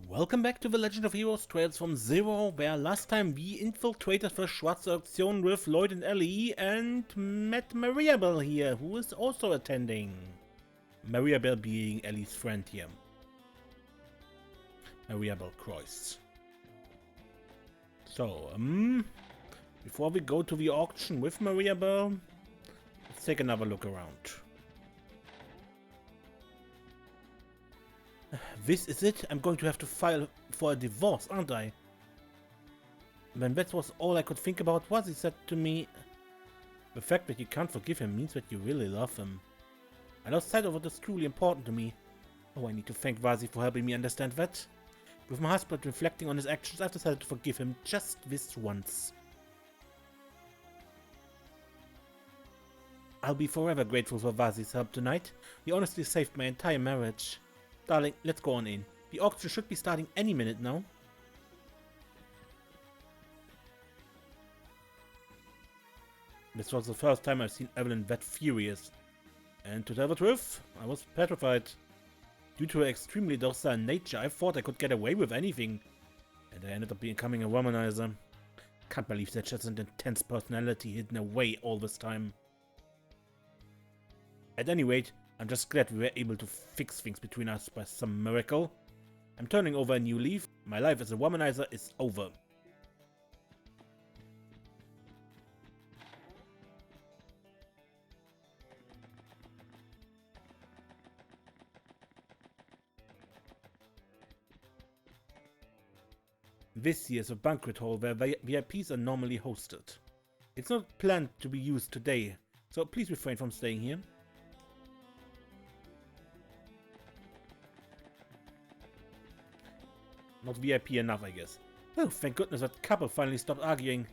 Welcome back to the Legend of Heroes Trails from Zero, where last time we infiltrated the Schwarze Auction with Lloyd and Ellie and met Mariabel here, who is also attending. Mariabel being Ellie's friend here. Mariabel Croix. So, before we go to the auction with Mariabel, let's take another look around. This is it? I'm going to have to file for a divorce, aren't I? When that was all I could think about, was he said to me, the fact that you can't forgive him means that you really love him. I lost sight of what is truly important to me. Oh, I need to thank Vasi for helping me understand that. With my husband reflecting on his actions, I've decided to forgive him just this once. I'll be forever grateful for Vasi's help tonight. He honestly saved my entire marriage. Darling, let's go on in. The auction should be starting any minute now. This was the first time I've seen Evelyn that furious. And to tell the truth, I was petrified. Due to her extremely docile nature, I thought I could get away with anything. And I ended up becoming a womanizer. Can't believe that's just an intense personality hidden away all this time. At any rate, I'm just glad we were able to fix things between us by some miracle. I'm turning over a new leaf. My life as a womanizer is over. This here is a banquet hall where VIPs are normally hosted. It's not planned to be used today, so please refrain from staying here. Not VIP enough, I guess. Oh, thank goodness that couple finally stopped arguing.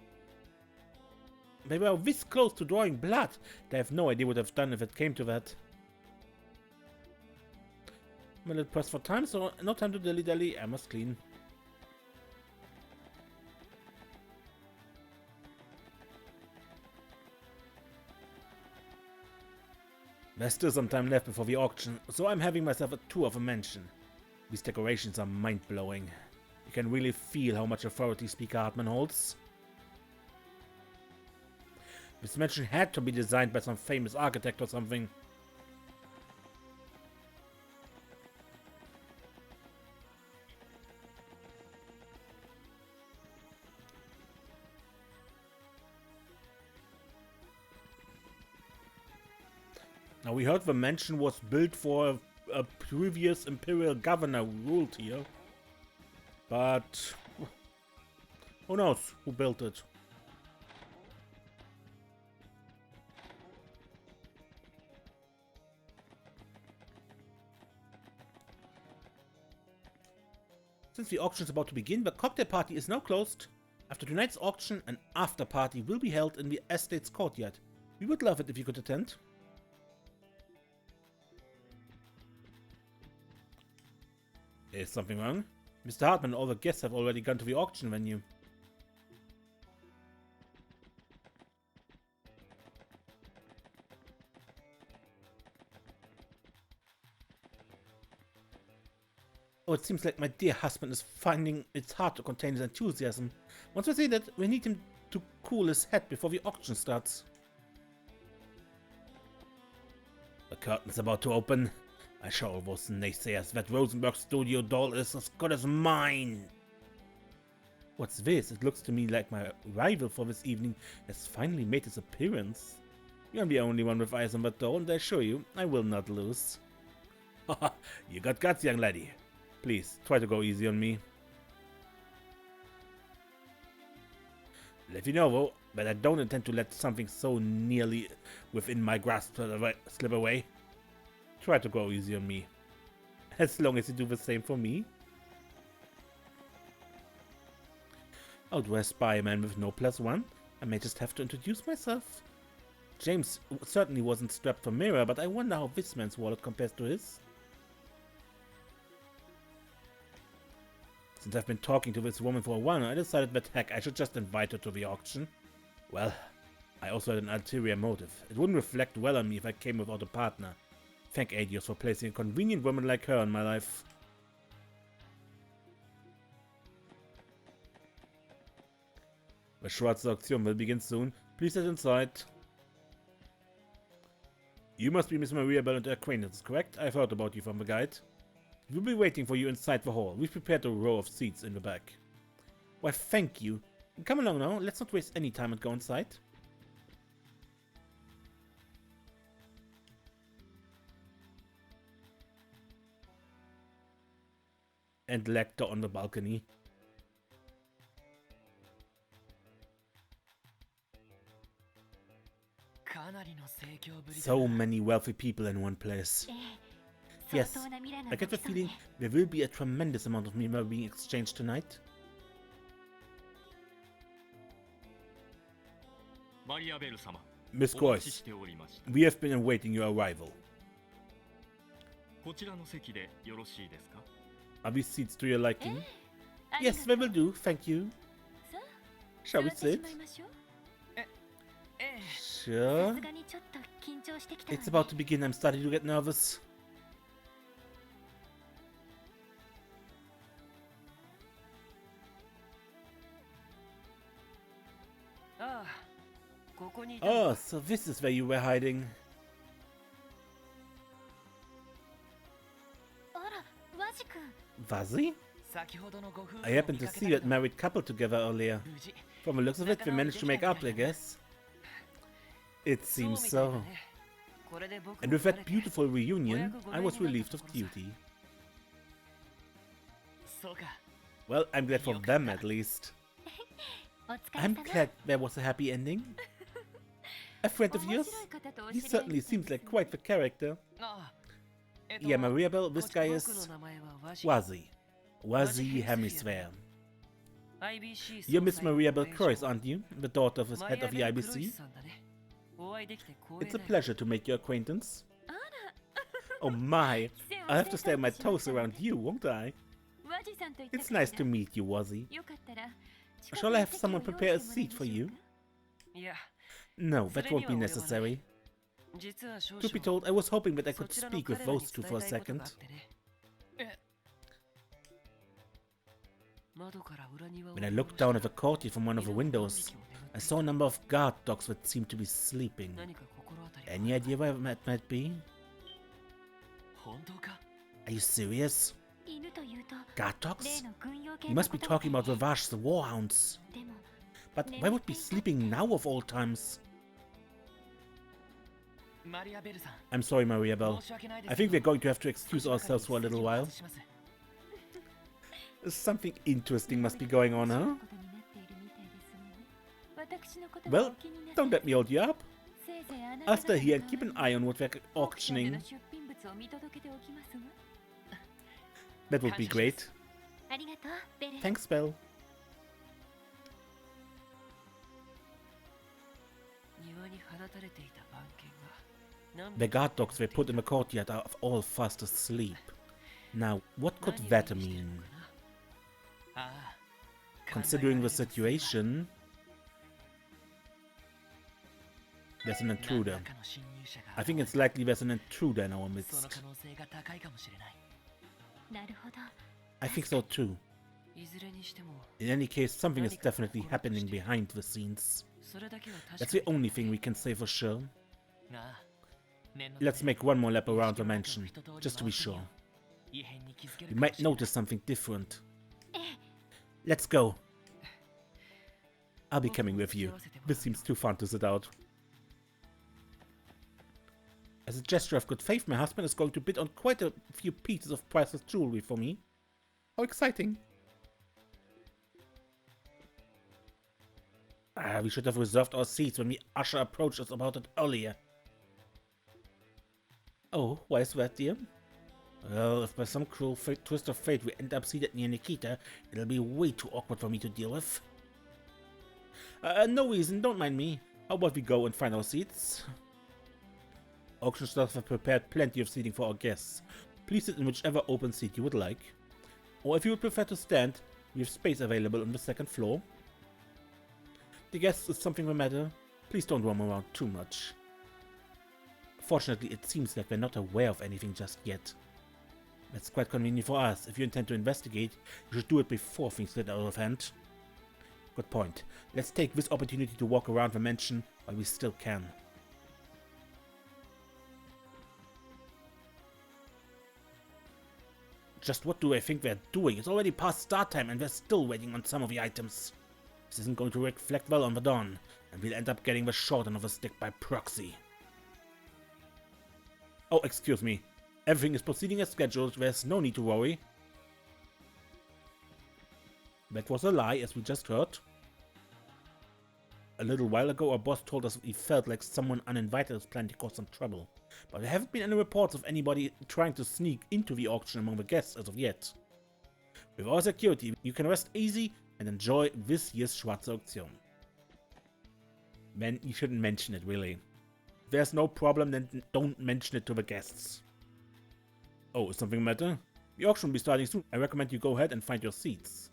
They were this close to drawing blood. They have no idea what I've done if it came to that. I'm a little pressed for time, so no time to dilly-dally. I must clean. There's still some time left before the auction, so I'm having myself a tour of the mansion. These decorations are mind-blowing. You can really feel how much authority Speaker Hartman holds. This mansion had to be designed by some famous architect or something. Now we heard the mansion was built for a previous imperial governor who ruled here. But who knows who built it? Since the auction is about to begin, the cocktail party is now closed. After tonight's auction, an after party will be held in the estate's courtyard. We would love it if you could attend. Is something wrong? Mr. Hartman and all the guests have already gone to the auction venue. Oh, it seems like my dear husband is finding it's hard to contain his enthusiasm. Once we say that, we need him to cool his head before the auction starts. The curtain's about to open. I show all those naysayers that Rosenberg's studio doll is as good as mine. What's this? It looks to me like my rival for this evening has finally made his appearance. You're the only one with eyes on that doll, and I assure you, I will not lose. Haha, you got guts, young lady. Please, try to go easy on me. Let you know, though, that I don't intend to let something so nearly within my grasp slip away. Try to go easy on me. As long as you do the same for me. Oh, do I spy a man with no +1? I may just have to introduce myself. James certainly wasn't strapped for mirror, but I wonder how this man's wallet compares to his. Since I've been talking to this woman for a while, I decided that heck, I should just invite her to the auction. Well, I also had an ulterior motive. It wouldn't reflect well on me if I came without a partner. Thank Adios for placing a convenient woman like her in my life. The Schwarze Auction will begin soon. Please get inside. You must be Miss Maria Bell and her acquaintance, correct? I've heard about you from the guide. We'll be waiting for you inside the hall. We've prepared a row of seats in the back. Why, thank you. Come along now. Let's not waste any time and go inside. And Lecter on the balcony. So many wealthy people in one place. Yes, I get the feeling there will be a tremendous amount of mirror being exchanged tonight. Miss Croix, we have been awaiting your arrival. Are these seats to your liking? Yes, they will do, thank you. Shall we sit? Sure. It's about to begin, I'm starting to get nervous. Oh, so this is where you were hiding. Wazi? I happened to see that married couple together earlier. From the looks of it, they managed to make up, I guess. It seems so. And with that beautiful reunion, I was relieved of duty. Well, I'm glad for them at least. I'm glad there was a happy ending. A friend of yours? He certainly seems like quite the character. Yeah, Maria Bell, this guy is Wazi. Wazi Hemisphere. You're Miss Maria Bell Croix, aren't you? The daughter of the head of the IBC? It's a pleasure to make your acquaintance. Oh my, I'll have to stay on my toes around you, won't I? It's nice to meet you, Wazi. Shall I have someone prepare a seat for you? No, that won't be necessary. Truth be told, I was hoping that I could speak with those two for a second. When I looked down at the courtyard from one of the windows, I saw a number of guard dogs that seemed to be sleeping. Any idea where that might be? Are you serious? Guard dogs? You must be talking about the LoH, the warhounds. But why would be sleeping now of all times? I'm sorry, Maria Bell. I think we're going to have to excuse ourselves for a little while. Something interesting must be going on, huh? Well, don't let me hold you up. I'll stay here and keep an eye on what we're auctioning. That would be great. Thanks, Belle. The guard dogs were put in the courtyard are all fast asleep. Now, what could that mean? Considering the situation... There's an intruder. I think it's likely there's an intruder in our midst. I think so too. In any case, something is definitely happening behind the scenes. That's the only thing we can say for sure. Let's make one more lap around the mansion, just to be sure. We might notice something different. Let's go. I'll be coming with you. This seems too fun to sit out. As a gesture of good faith, my husband is going to bid on quite a few pieces of priceless jewelry for me. How exciting! We should have reserved our seats when the usher approached us about it earlier. Oh, why is that, dear? Well, if by some cruel twist of fate we end up seated near Nikita, it'll be way too awkward for me to deal with. No reason, don't mind me. How about we go and find our seats? Auction staff have prepared plenty of seating for our guests. Please sit in whichever open seat you would like. Or if you would prefer to stand, we have space available on the second floor. The guests, is something the matter? Please don't roam around too much. Fortunately, it seems like we're not aware of anything just yet. That's quite convenient for us. If you intend to investigate, you should do it before things get out of hand. Good point. Let's take this opportunity to walk around the mansion while we still can. Just what do I think they're doing? It's already past start time and they're still waiting on some of the items. This isn't going to reflect well on the Dawn, and we'll end up getting the short end of the stick by proxy. Oh, excuse me. Everything is proceeding as scheduled, there's no need to worry. That was a lie, as we just heard. A little while ago, our boss told us he felt like someone uninvited was planning to cause some trouble. But there haven't been any reports of anybody trying to sneak into the auction among the guests as of yet. With our security, you can rest easy and enjoy this year's Schwarze Auction. Man, you shouldn't mention it, really. If there's no problem, then don't mention it to the guests. Oh, is something the matter? The auction will be starting soon. I recommend you go ahead and find your seats.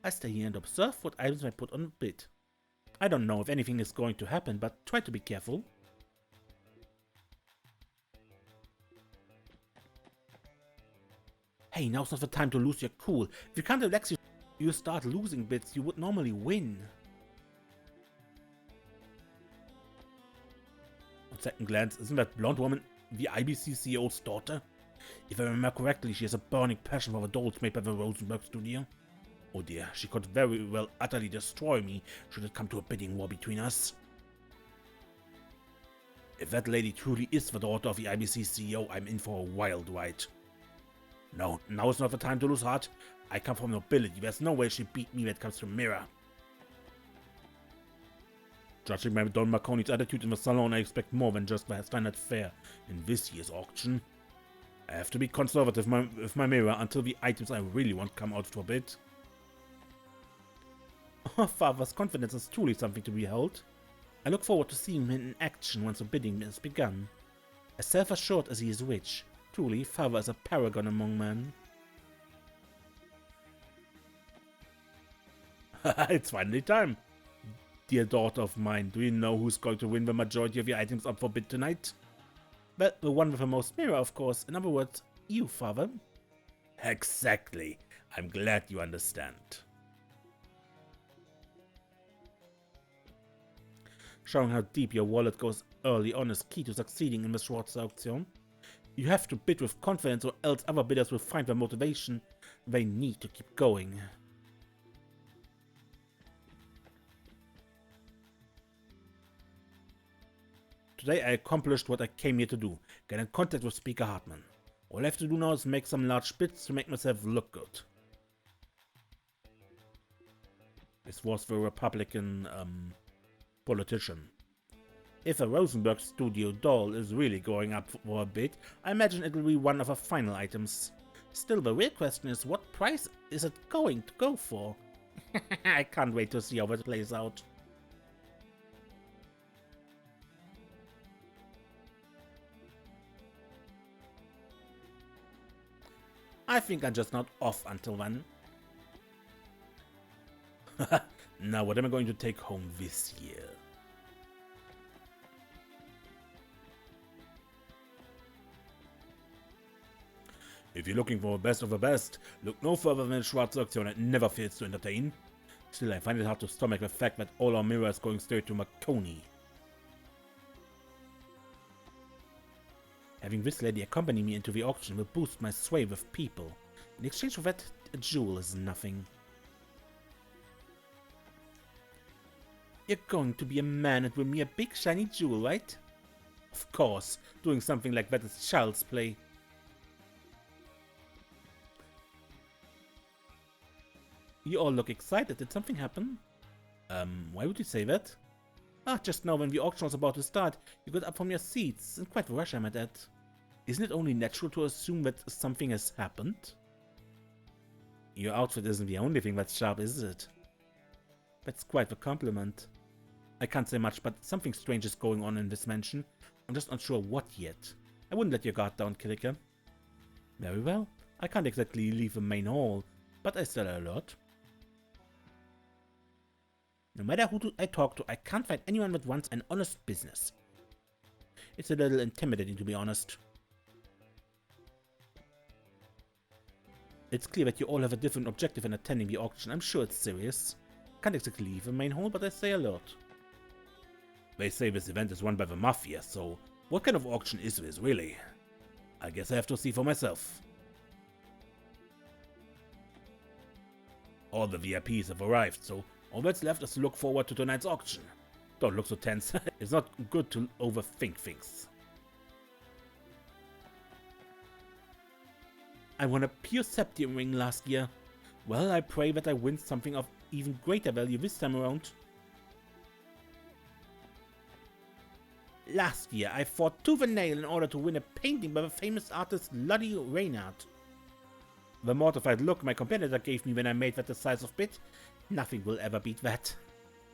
I stay here and observe what items I put on the bid. I don't know if anything is going to happen, but try to be careful. Hey, now's not the time to lose your cool. If you can't relax, you start losing bids you would normally win. On second glance, isn't that blonde woman the IBC CEO's daughter? If I remember correctly, she has a burning passion for the dolls made by the Rosenberg studio. Oh dear, she could very well utterly destroy me should it come to a bidding war between us. If that lady truly is the daughter of the IBC CEO, I'm in for a wild ride. No, now is not the time to lose heart. I come from nobility, there's no way she beat me when it comes to mirror. Judging by Don Marconi's attitude in the salon, I expect more than just the standard fare in this year's auction. I have to be conservative with my mirror until the items I really want come out for bid. Our father's confidence is truly something to behold. I look forward to seeing him in action once the bidding has begun. As self-assured as he is rich, truly, father is a paragon among men. It's finally time. Dear daughter of mine, do you know who's going to win the majority of the items up for bid tonight? Well, the one with the most mirror, of course. In other words, you, father. Exactly. I'm glad you understand. Showing how deep your wallet goes early on is key to succeeding in the Schwarze Auction. You have to bid with confidence or else other bidders will find the motivation they need to keep going. Today I accomplished what I came here to do, get in contact with Speaker Hartman. All I have to do now is make some large bids to make myself look good. This was the Republican, politician. If a Rosenberg studio doll is really going up for a bid, I imagine it will be one of the final items. Still, the real question is, what price is it going to go for? I can't wait to see how it plays out. I think I'm just not off until then. Now, what am I going to take home this year? If you're looking for the best of the best, look no further than Schwarze Auction. It never fails to entertain. Still, I find it hard to stomach the fact that all our mirror is going straight to Marconi. Having this lady accompany me into the auction will boost my sway with people. In exchange for that, a jewel is nothing. You're going to be a man and bring me a big shiny jewel, right? Of course, doing something like that is child's play. You all look excited. Did something happen? Why would you say that? Ah, just now when the auction was about to start, you got up from your seats. In quite the rush, I might add. Isn't it only natural to assume that something has happened? Your outfit isn't the only thing that's sharp, is it? That's quite the compliment. I can't say much, but something strange is going on in this mansion. I'm just not sure what yet. I wouldn't let your guard down, Killiker. Very well. I can't exactly leave the main hall, but I still alert. No matter who I talk to, I can't find anyone that wants an honest business. It's a little intimidating, to be honest. It's clear that you all have a different objective in attending the auction. I'm sure it's serious. Can't exactly leave the main hall, but I stay alert. They say this event is run by the Mafia, so what kind of auction is this, really? I guess I have to see for myself. All the VIPs have arrived, so all that's left is to look forward to tonight's auction. Don't look so tense. It's not good to overthink things. I won a pure Septium ring last year. Well, I pray that I win something of even greater value this time around. Last year, I fought tooth and nail in order to win a painting by the famous artist Luddy Reynard. The mortified look my competitor gave me when I made that decisive bid, nothing will ever beat that.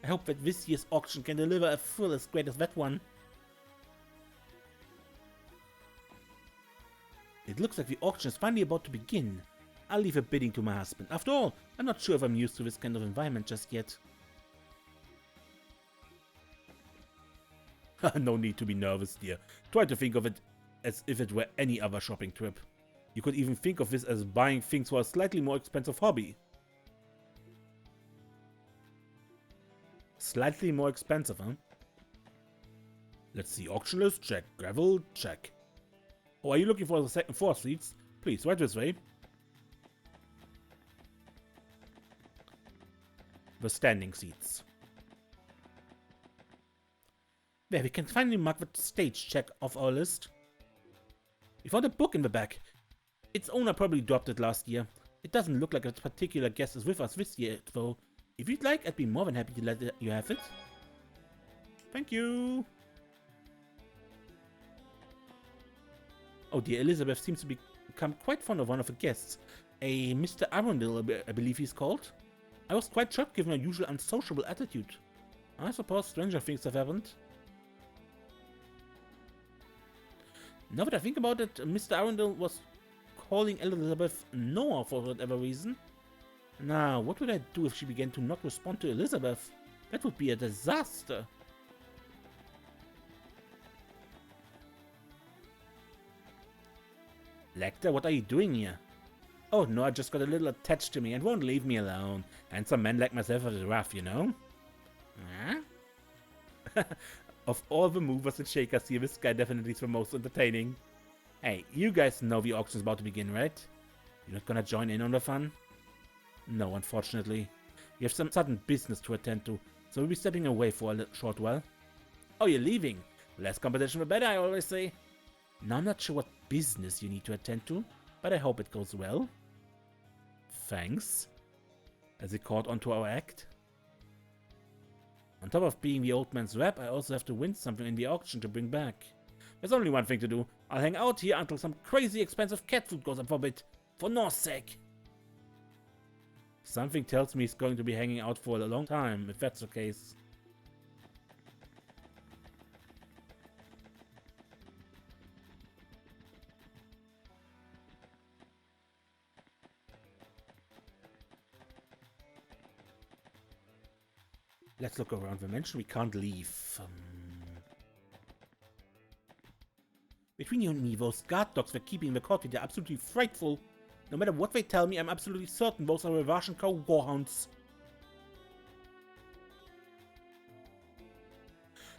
I hope that this year's auction can deliver a thrill as great as that one. It looks like the auction is finally about to begin. I'll leave a bidding to my husband. After all, I'm not sure if I'm used to this kind of environment just yet. No need to be nervous, dear. Try to think of it as if it were any other shopping trip. You could even think of this as buying things for a slightly more expensive hobby. Slightly more expensive, huh? Let's see, auction list, check. Gravel, check. Oh, are you looking for the second floor seats? Please, right this way. The standing seats. There, we can finally mark the stage check off our list. We found a book in the back. Its owner probably dropped it last year. It doesn't look like a particular guest is with us this year, though. If you'd like, I'd be more than happy to let you have it. Thank you. Oh dear, Elizabeth seems to become quite fond of one of her guests. A Mr. Arundel, I believe he's called. I was quite shocked given her usual unsociable attitude. I suppose stranger things have happened. Now that I think about it, Mr. Arundel was calling Elizabeth Noah for whatever reason. Now, what would I do if she began to not respond to Elizabeth? That would be a disaster. Lecter, what are you doing here? Oh no, I just got a little attached to me and won't leave me alone. And some men like myself are rough, you know? Huh? Of all the movers and shakers here, this guy definitely is the most entertaining. Hey, you guys know the auction's about to begin, right? You're not gonna join in on the fun? No, unfortunately. We have some sudden business to attend to, so we'll be stepping away for a short while. Oh, you're leaving? Less competition the better, I always say. Now I'm not sure what business you need to attend to, but I hope it goes well. Thanks. As he caught onto our act. On top of being the old man's rep, I also have to win something in the auction to bring back. There's only one thing to do. I'll hang out here until some crazy expensive cat food goes up for bid. For North's sake. Something tells me he's going to be hanging out for a long time, if that's the case. Let's look around the mansion. We can't leave. Between you and me, those guard dogs they're keeping in the courtyard are absolutely frightful. No matter what they tell me, I'm absolutely certain those are Revashan cow warhounds.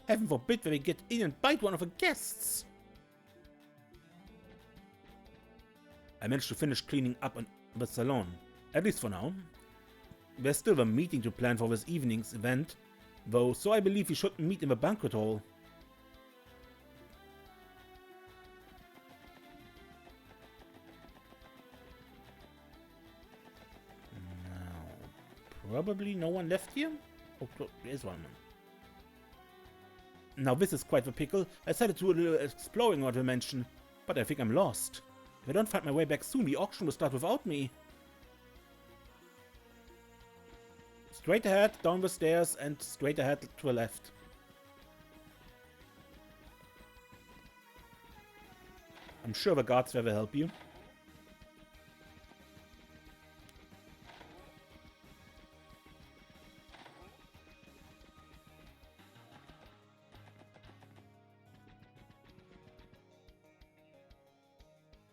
Heaven forbid that they get in and bite one of the guests. I managed to finish cleaning up the salon, at least for now. There's still a meeting to plan for this evening's event, though, so I believe we should meet in the banquet hall. Now, probably no one left here? Oh, there is one. Now this is quite the pickle. I decided to do a little exploring around the mansion, but I think I'm lost. If I don't find my way back soon, the auction will start without me. Straight ahead, down the stairs, and straight ahead to the left. I'm sure the guards there will help you.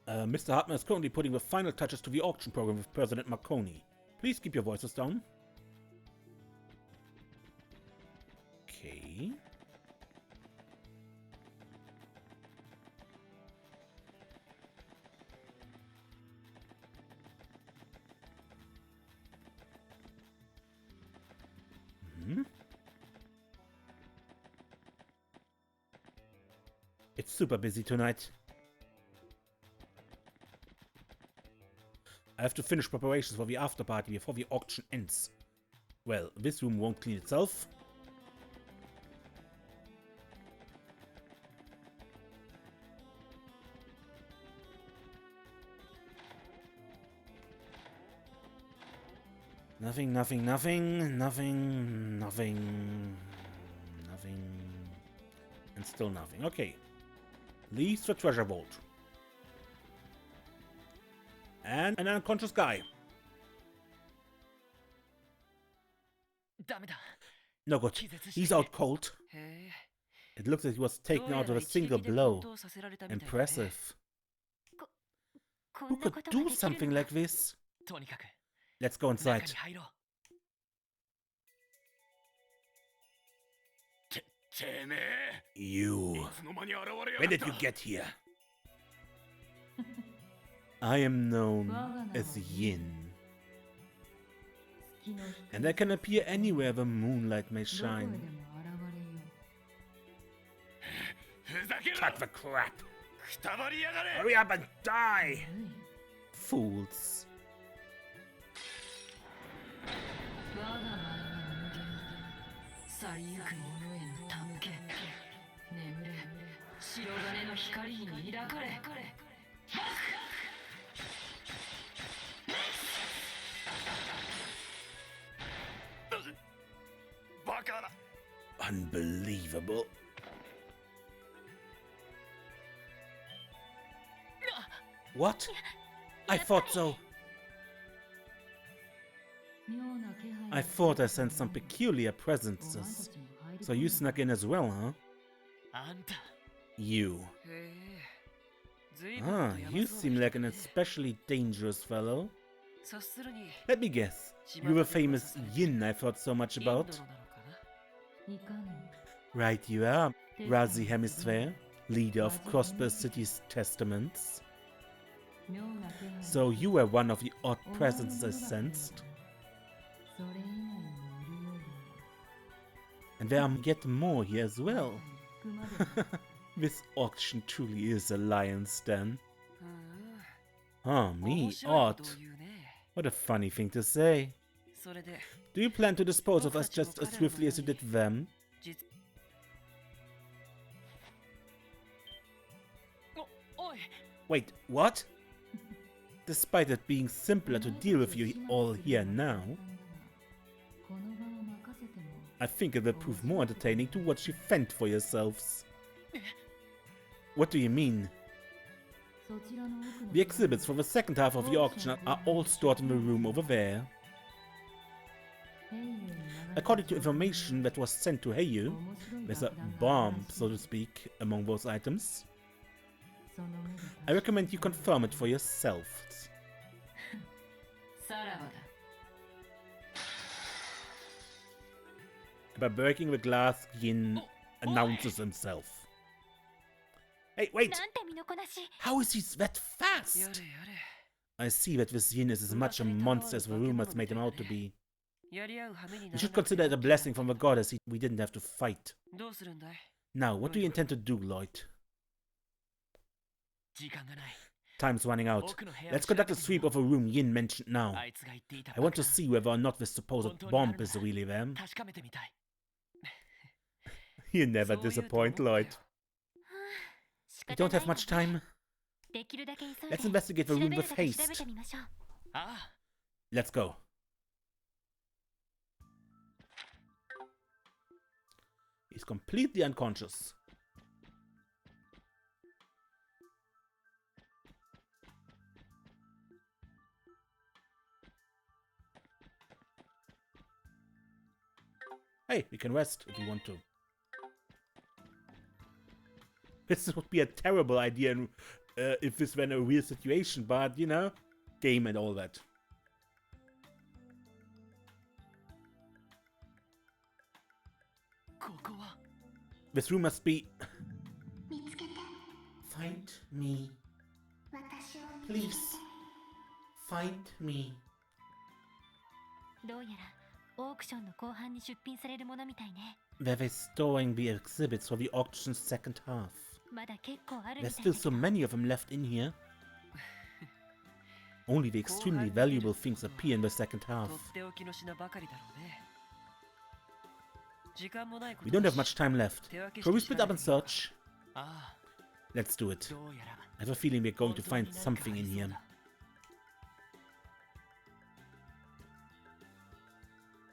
Mr. Hartman is currently putting the final touches to the auction program with President Marconi. Please keep your voices down. Okay. It's super busy tonight. I have to finish preparations for the after party before the auction ends. Well, this room won't clean itself. Nothing, nothing, nothing, nothing, nothing, nothing, and still nothing. Okay. Leaves the treasure vault. And an unconscious guy. No good. He's out cold. It looks like he was taken out with a single blow. Impressive. Who could do something like this? Let's go inside. You. When did you get here? I am known as Yin. And I can appear anywhere the moonlight may shine. Cut the crap! Hurry up and die! Fools. Unbelievable. What? I thought so. I thought I sensed some peculiar presences. So you snuck in as well, huh? You. Ah, you seem like an especially dangerous fellow. Let me guess. You're the famous Yin I've heard so much about. Right you are, Razi Hemisphere, leader of Crossbar City's Testaments. So you were one of the odd presences I sensed. And there are yet more here as well. This auction truly is a lion's den. Ah, me, odd. What a funny thing to say. Do you plan to dispose of us just as swiftly as you did them? Wait, what? Despite it being simpler to deal with you all here now, I think it will prove more entertaining to watch you fend for yourselves. What do you mean? The exhibits for the second half of the auction are all stored in the room over there. According to information that was sent to Heiyu, there's a bomb, so to speak, among those items. I recommend you confirm it for yourselves. By breaking the glass, Yin announces himself. Hey, wait! How is he that fast? I see that this Yin is as much a monster as the rumors made him out to be. We should consider it a blessing from the goddess we didn't have to fight. Now, what do you intend to do, Lloyd? Time's running out. Let's conduct a sweep of a room Yin mentioned now. I want to see whether or not this supposed bomb is really them. You never disappoint, Lloyd. We don't have much time. Let's investigate the room with haste. Let's go. He's completely unconscious. Hey, we can rest if we want to. This would be a terrible idea if this were a real situation, but you know, game and all that. This room must be... Find me. Please. Find me. Where they're storing the exhibits for the auction's second half. There's still so many of them left in here. Only the extremely valuable things appear in the second half. We don't have much time left. Shall we split up and search? Let's do it. I have a feeling we're going to find something in here.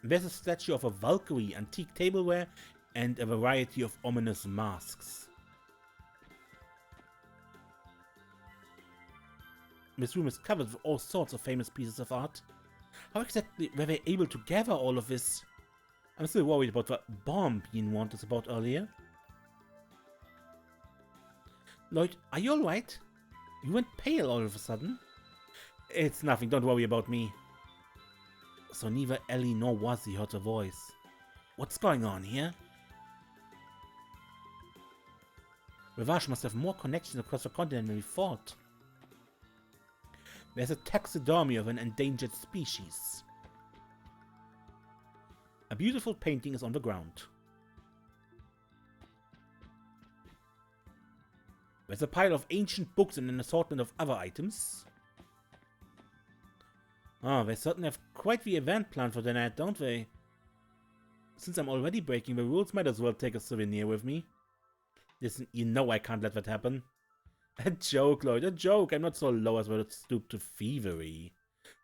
There's a statue of a Valkyrie, antique tableware, and a variety of ominous masks. This room is covered with all sorts of famous pieces of art. How exactly were they able to gather all of this? I'm still worried about the bomb being warned us about earlier. Lloyd, are you alright? You went pale all of a sudden. It's nothing, don't worry about me. So neither Ellie nor Wazzy heard a voice. What's going on here? Rivage must have more connections across the continent than we thought. There's a taxidermy of an endangered species. A beautiful painting is on the ground. There's a pile of ancient books and an assortment of other items. Ah, they certainly have quite the event planned for the night, don't they? Since I'm already breaking the rules, might as well take a souvenir with me. Listen, you know I can't let that happen. A joke, Lloyd, a joke. I'm not so low as well to stoop to thievery.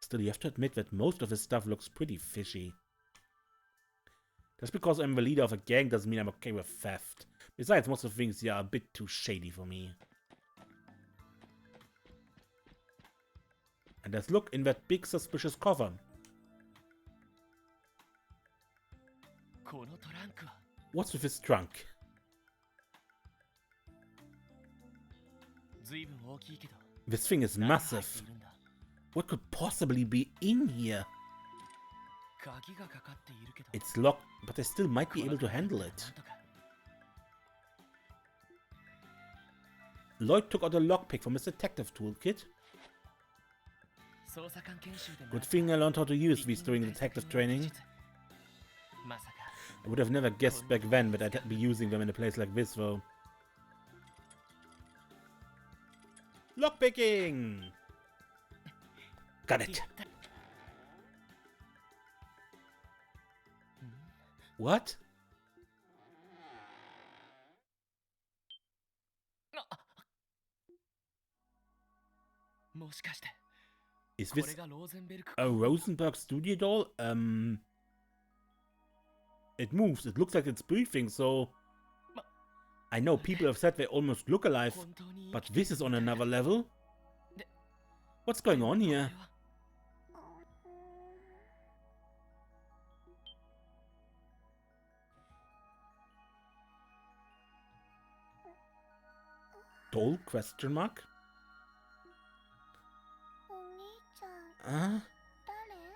Still, you have to admit that most of his stuff looks pretty fishy. Just because I'm the leader of a gang doesn't mean I'm okay with theft. Besides, most of the things here are a bit too shady for me. And let's look in that big suspicious cover. What's with his trunk? This thing is massive. What could possibly be in here? It's locked, but I still might be able to handle it. Lloyd took out a lockpick from his detective toolkit. Good thing I learned how to use these during detective training. I would have never guessed back then that I'd be using them in a place like this, though. Lockpicking! Got it. What? Is this a Rosenberg studio doll? It moves. It looks like it's breathing, so... I know people have said they almost look alive, but this is on another level. What's going on here? Doll? Question mark?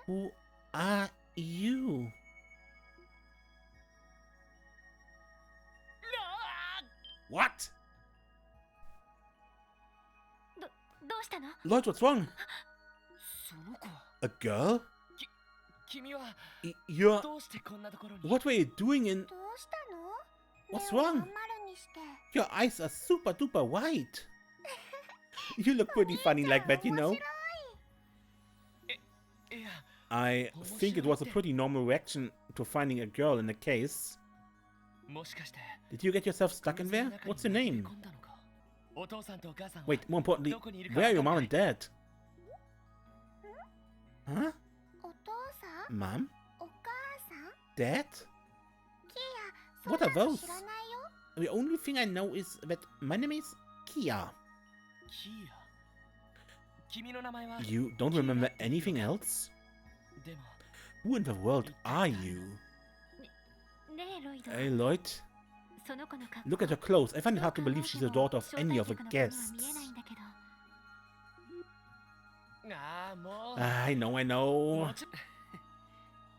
Who are you? What? Lloyd, what's wrong? A girl? You're... What were you doing in... What's wrong? Your eyes are super duper white. You look pretty funny like that, you know. I think it was a pretty normal reaction to finding a girl in a case. Did you get yourself stuck in there? What's your name? Wait, more importantly, where are your mom and dad? Huh? Mom? Dad? What are those? The only thing I know is that my name is Kia. You don't remember anything else? Who in the world are you? Hey, Lloyd. Look at her clothes. I find it hard to believe she's the daughter of any of the guests. I know.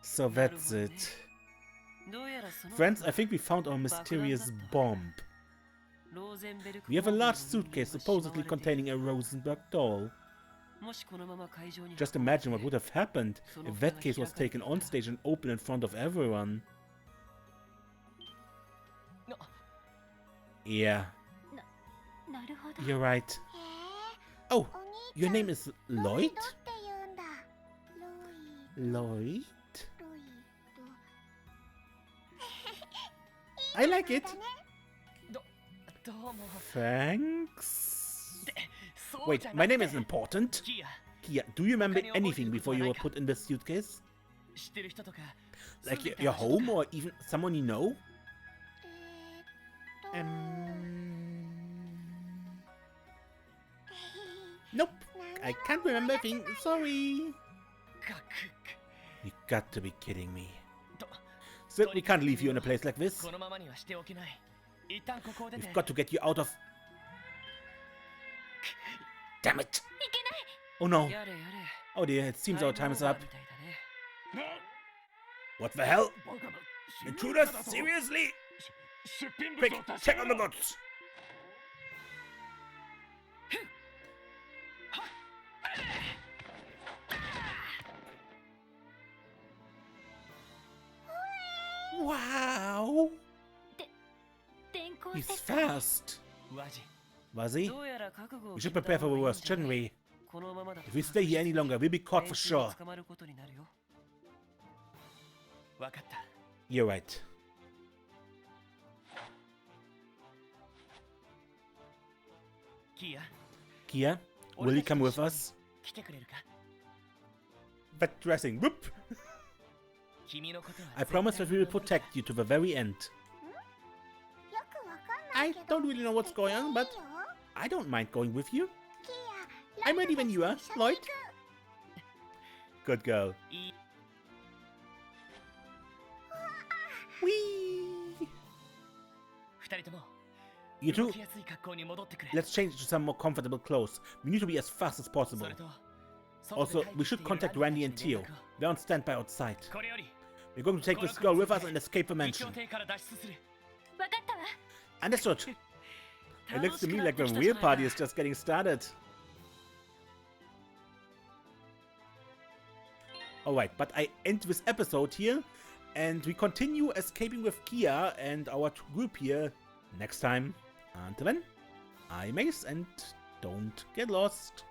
So that's it. Friends, I think we found our mysterious bomb. We have a large suitcase supposedly containing a Rosenberg doll. Just imagine what would have happened if that case was taken on stage and open in front of everyone. Yeah. You're right. Oh, your name is Lloyd? Lloyd? I like it. Thanks. Wait, my name is important. Kia, do you remember anything before you were put in the suitcase? Like your home or even someone you know? Nope, I can't remember a thing, sorry. You got to be kidding me. Still, we can't leave you in a place like this. We've got to get you out of... Damn it! Oh no. Oh dear, it seems our time is up. What the hell? Intruders? Seriously? Quick, check on the goods! Wow! He's fast! Was he? We should prepare for the worst, shouldn't we? If we stay here any longer, we'll be caught for sure. You're right. Kia, will you come with us? That dressing, whoop! I promise that we will protect you to the very end. I don't really know what's going on, but I don't mind going with you. I'm ready when you are, Lloyd. Good girl. Whee! You two, let's change to some more comfortable clothes. We need to be as fast as possible. Also, we should contact Randy and Tio. They're on standby outside. We're going to take this girl with us and escape the mansion. Understood. It looks to me like the real party is just getting started. Alright, but I end this episode here, and we continue escaping with Kia and our group here next time. Until then, I'm Ace, and don't get lost.